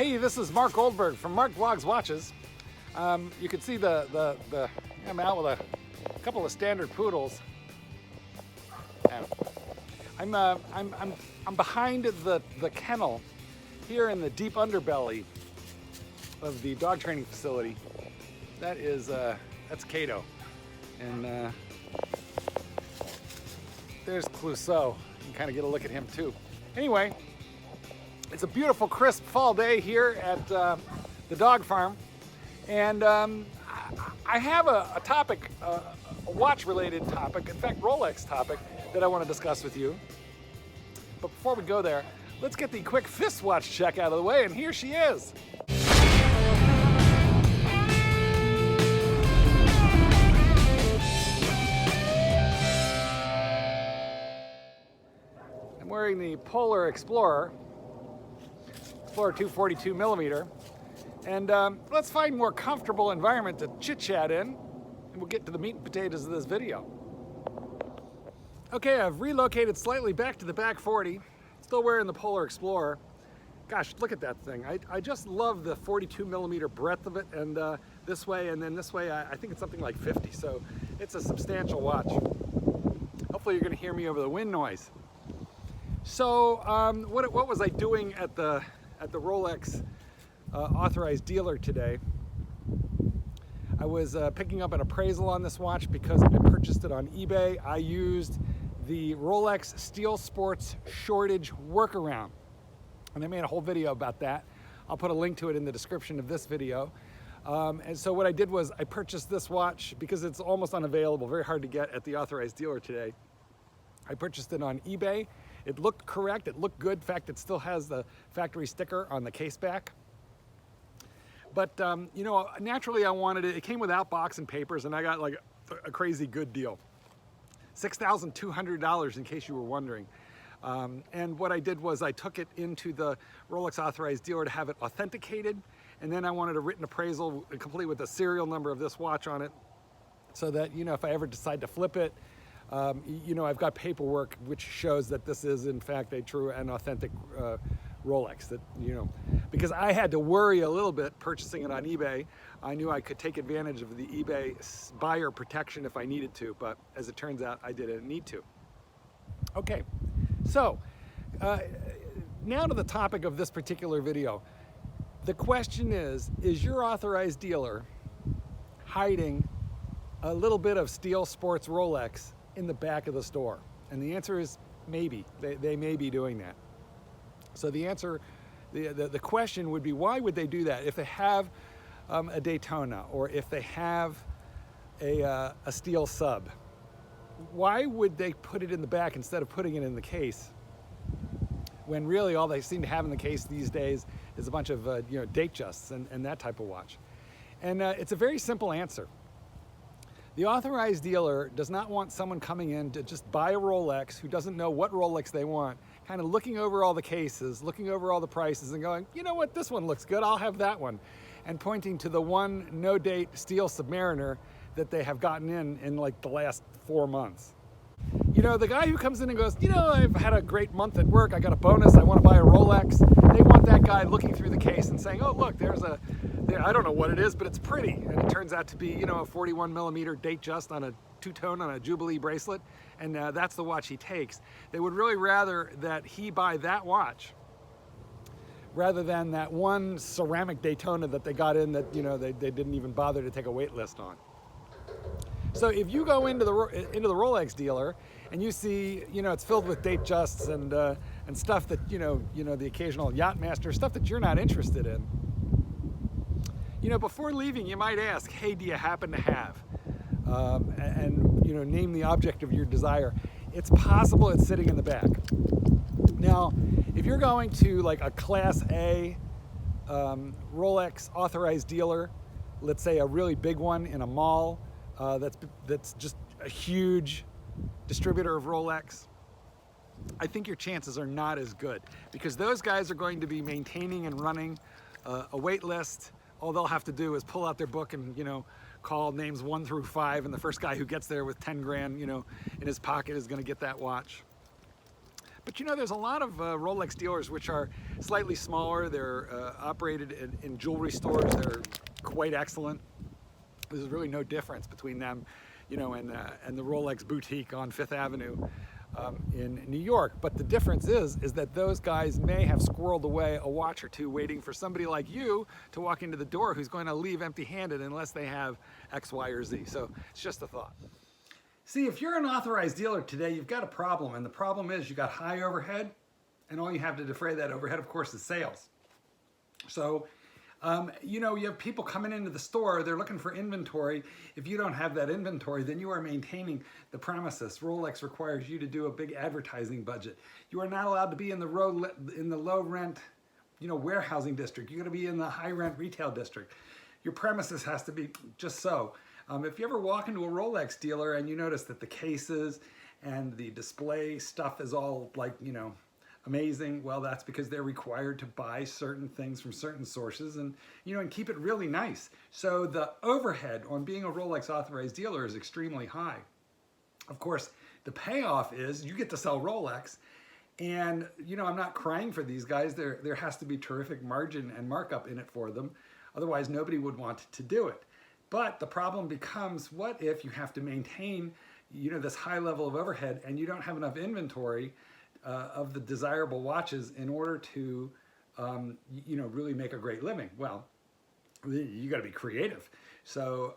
Hey, this is Marc Goldberg from Marc Vlogs Watches. You can see I'm out with a couple of standard poodles. I'm behind the kennel here in the deep underbelly of the dog training facility. That's Cato, and there's Clouseau. You can kind of get a look at him too. Anyway, it's a beautiful, crisp fall day here at the dog farm, and I have a topic, a watch-related topic, in fact, Rolex topic, that I want to discuss with you. But before we go there, let's get the quick fist watch check out of the way, and here she is. I'm wearing the Polar Explorer 242 millimeter, and let's find a more comfortable environment to chit-chat in, and we'll get to the meat and potatoes of this video. Okay, I've relocated slightly back to the back 40, still wearing the Polar Explorer. Gosh, look at that thing. I just love the 42 millimeter breadth of it, and this way and then this way, I think it's something like 50, so it's a substantial watch. Hopefully you're gonna hear me over the wind noise. So what was I doing at the Rolex authorized dealer today? I was picking up an appraisal on this watch because I purchased it on eBay. I used the Rolex Steel Sports Shortage Workaround, and I made a whole video about that. I'll put a link to it in the description of this video. And so what I did was I purchased this watch because it's almost unavailable, very hard to get at the authorized dealer today. I purchased it on eBay. It looked correct, it looked good. In fact, it still has the factory sticker on the case back. But you know, naturally I wanted it. It came without box and papers, and I got like a crazy good deal. $6,200 in case you were wondering. And what I did was I took it into the Rolex authorized dealer to have it authenticated, and then I wanted a written appraisal complete with the serial number of this watch on it, so that, you know, if I ever decide to flip it, you know, I've got paperwork which shows that this is in fact a true and authentic Rolex. That, you know, because I had to worry a little bit purchasing it on eBay. I knew I could take advantage of the eBay buyer protection if I needed to, but as it turns out, I didn't need to. Okay, so now to the topic of this particular video. The question is your authorized dealer hiding a little bit of Steel Sports Rolex in the back of the store? And the answer is maybe. They may be doing that. So the answer, the question would be, why would they do that? If they have a Daytona, or if they have a steel sub, why would they put it in the back instead of putting it in the case, when really all they seem to have in the case these days is a bunch of you know, date justs and that type of watch? And it's a very simple answer. The authorized dealer does not want someone coming in to just buy a Rolex who doesn't know what Rolex they want, kind of looking over all the cases, looking over all the prices and going, you know what, this one looks good, I'll have that one, and pointing to the one no-date steel Submariner that they have gotten in like the last 4 months. You know, the guy who comes in and goes, you know, I've had a great month at work, I got a bonus, I want to buy a Rolex. They want that guy looking through the case and saying, oh look, I don't know what it is, but it's pretty. And it turns out to be, you know, a 41 millimeter date just on a two-tone on a Jubilee bracelet, and that's the watch he takes. They would really rather that he buy that watch rather than that one ceramic Daytona that they got in that, you know, they didn't even bother to take a wait list on. So if you go into the Rolex dealer and you see, you know, it's filled with date justs and stuff that, you know, the occasional Yachtmaster, stuff that you're not interested in, you know, before leaving, you might ask, hey, do you happen to have? And you know, name the object of your desire. It's possible it's sitting in the back. Now, if you're going to like a Class A Rolex authorized dealer, let's say a really big one in a mall, that's just a huge distributor of Rolex, I think your chances are not as good, because those guys are going to be maintaining and running a wait list. All they'll have to do is pull out their book and, you know, call names 1 through 5, and the first guy who gets there with 10 grand, you know, in his pocket is going to get that watch. But you know, there's a lot of Rolex dealers which are slightly smaller. They're operated in jewelry stores that are quite excellent. There's really no difference between them, you know, and the Rolex boutique on Fifth Avenue in New York. But the difference is that those guys may have squirreled away a watch or two waiting for somebody like you to walk into the door who's going to leave empty-handed unless they have X, Y, or Z. So it's just a thought. See, if you're an authorized dealer today, you've got a problem, and the problem is you got high overhead, and all you have to defray that overhead, of course, is sales. So, you know, you have people coming into the store, they're looking for inventory. If you don't have that inventory, then you are maintaining the premises. Rolex requires you to do a big advertising budget. You are not allowed to be in the low rent, you know, warehousing district. You're going to be in the high rent retail district. Your premises has to be just so. If you ever walk into a Rolex dealer and you notice that the cases and the display stuff is all like, you know, amazing, well, that's because they're required to buy certain things from certain sources and, you know, and keep it really nice. So the overhead on being a Rolex authorized dealer is extremely high. Of course, the payoff is you get to sell Rolex, and, you know, I'm not crying for these guys. There has to be terrific margin and markup in it for them. Otherwise, nobody would want to do it. But the problem becomes, what if you have to maintain, you know, this high level of overhead and you don't have enough inventory of the desirable watches in order to, you know, really make a great living? Well, you got to be creative. So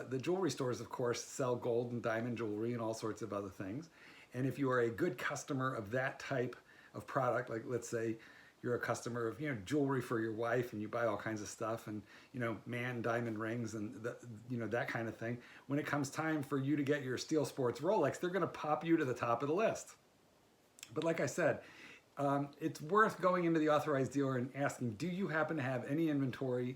the jewelry stores, of course, sell gold and diamond jewelry and all sorts of other things. And if you are a good customer of that type of product, like let's say you're a customer of, you know, jewelry for your wife and you buy all kinds of stuff and, you know, man diamond rings and, you know, that kind of thing. When it comes time for you to get your Steel Sports Rolex, they're going to pop you to the top of the list. But like I said, it's worth going into the authorized dealer and asking, do you happen to have any inventory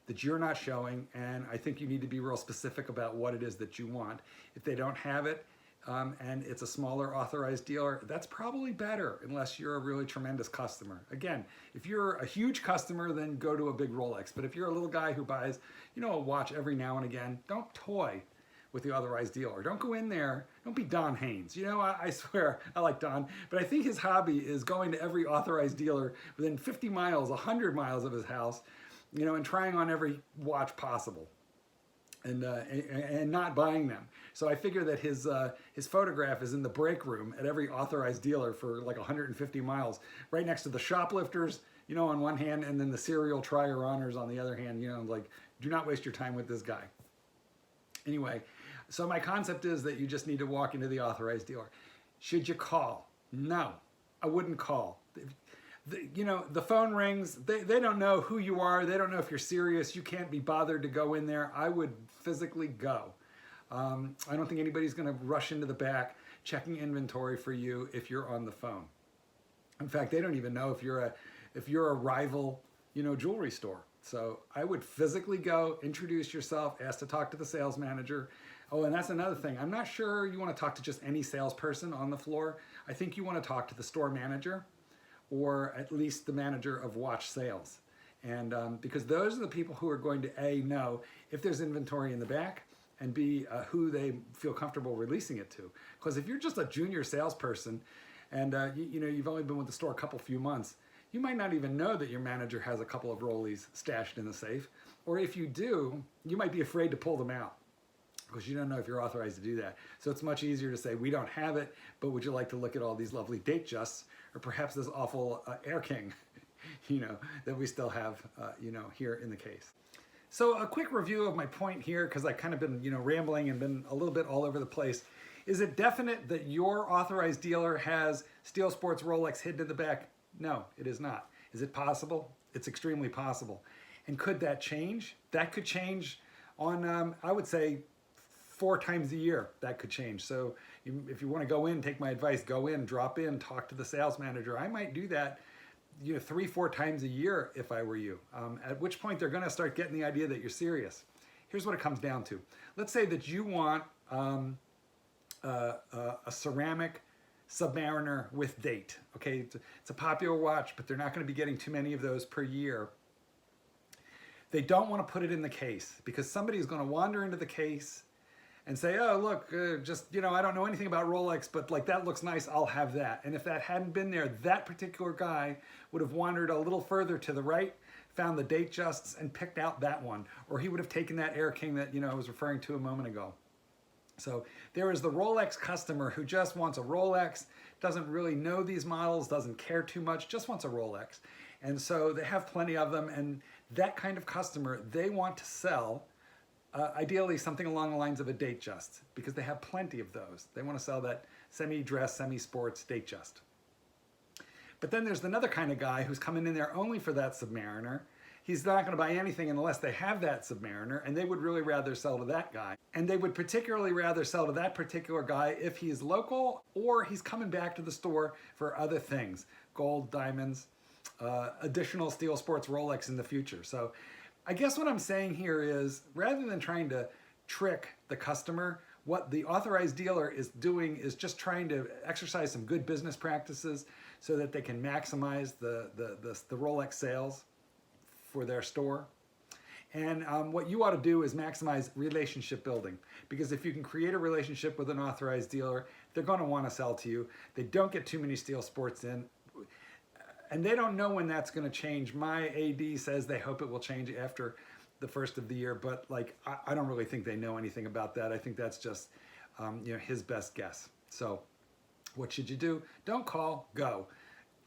that you're not showing? And I think you need to be real specific about what it is that you want. If they don't have it, and it's a smaller authorized dealer, that's probably better unless you're a really tremendous customer. Again, if you're a huge customer, then go to a big Rolex. But if you're a little guy who buys, you know, a watch every now and again, don't toy with the authorized dealer. Don't go in there, don't be Don Haynes. You know, I swear, I like Don, but I think his hobby is going to every authorized dealer within 50 miles, 100 miles of his house, you know, and trying on every watch possible. And not buying them. So I figure that his photograph is in the break room at every authorized dealer for like 150 miles, right next to the shoplifters, you know, on one hand, and then the serial trier honors on the other hand. You know, like, do not waste your time with this guy. Anyway, so my concept is that you just need to walk into the authorized dealer. Should you call? No, I wouldn't call. You know, the phone rings, they don't know who you are, they don't know if you're serious, you can't be bothered to go in there. I would physically go. I don't think anybody's gonna rush into the back checking inventory for you if you're on the phone. In fact, they don't even know if you're a rival, you know, jewelry store. So I would physically go, introduce yourself, ask to talk to the sales manager. Oh, and that's another thing. I'm not sure you wanna talk to just any salesperson on the floor. I think you wanna talk to the store manager, or at least the manager of watch sales. And because those are the people who are going to A, know if there's inventory in the back, and B, who they feel comfortable releasing it to. Because if you're just a junior salesperson and you know, you've only been with the store a few months, you might not even know that your manager has a couple of Rollies stashed in the safe. Or if you do, you might be afraid to pull them out because you don't know if you're authorized to do that. So it's much easier to say, we don't have it, but would you like to look at all these lovely date justs, or perhaps this awful Air King, you know, that we still have, you know, here in the case. So a quick review of my point here, because I've kind of been, you know, rambling and been a little bit all over the place. Is it definite that your authorized dealer has Steel Sports Rolex hidden in the back? No, it is not. Is it possible? It's extremely possible. And could that change? That could change on, I would say, 4 times a year. That could change. So if you want to go in, take my advice, go in, drop in, talk to the sales manager. I might do that, you know, 3-4 times a year if I were you. At which point they're going to start getting the idea that you're serious. Here's what it comes down to. Let's say that you want a ceramic Submariner with date. Okay, it's a popular watch, but they're not going to be getting too many of those per year. They don't want to put it in the case because somebody is going to wander into the case and say, oh, look, just, you know, I don't know anything about Rolex, but like that looks nice, I'll have that. And if that hadn't been there, that particular guy would have wandered a little further to the right, found the Datejusts and picked out that one. Or he would have taken that Air King that, you know, I was referring to a moment ago. So there is the Rolex customer who just wants a Rolex, doesn't really know these models, doesn't care too much, just wants a Rolex. And so they have plenty of them, and that kind of customer, they want to sell ideally something along the lines of a Datejust, because they have plenty of those. They want to sell that semi-dress, semi-sports Datejust. But then there's another kind of guy who's coming in there only for that Submariner. He's not going to buy anything unless they have that Submariner, and they would really rather sell to that guy. And they would particularly rather sell to that particular guy if he's local or he's coming back to the store for other things, gold, diamonds, additional steel sports Rolex in the future. So I guess what I'm saying here is, rather than trying to trick the customer, what the authorized dealer is doing is just trying to exercise some good business practices so that they can maximize the Rolex sales for their store. And what you ought to do is maximize relationship building, because if you can create a relationship with an authorized dealer, they're going to want to sell to you. They don't get too many steel sports in, and they don't know when that's going to change. My AD says they hope it will change after the first of the year, but like I don't really think they know anything about that. I think that's just you know, his best guess. So what should you do? Don't call, go.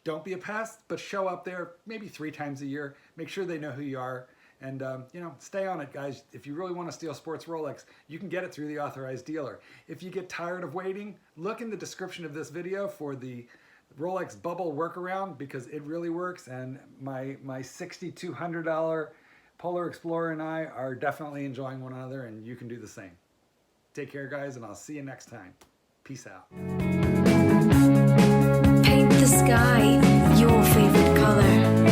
Don't be a pest, but show up there maybe 3 times a year. Make sure they know who you are, and you know, stay on it, guys. If you really want to steal sports Rolex, you can get it through the authorized dealer. If you get tired of waiting, look in the description of this video for the Rolex Bubble Workaround, because it really works, and my $6,200 Polar Explorer and I are definitely enjoying one another, and you can do the same. Take care, guys, and I'll see you next time. Peace out. Paint the sky your favorite color.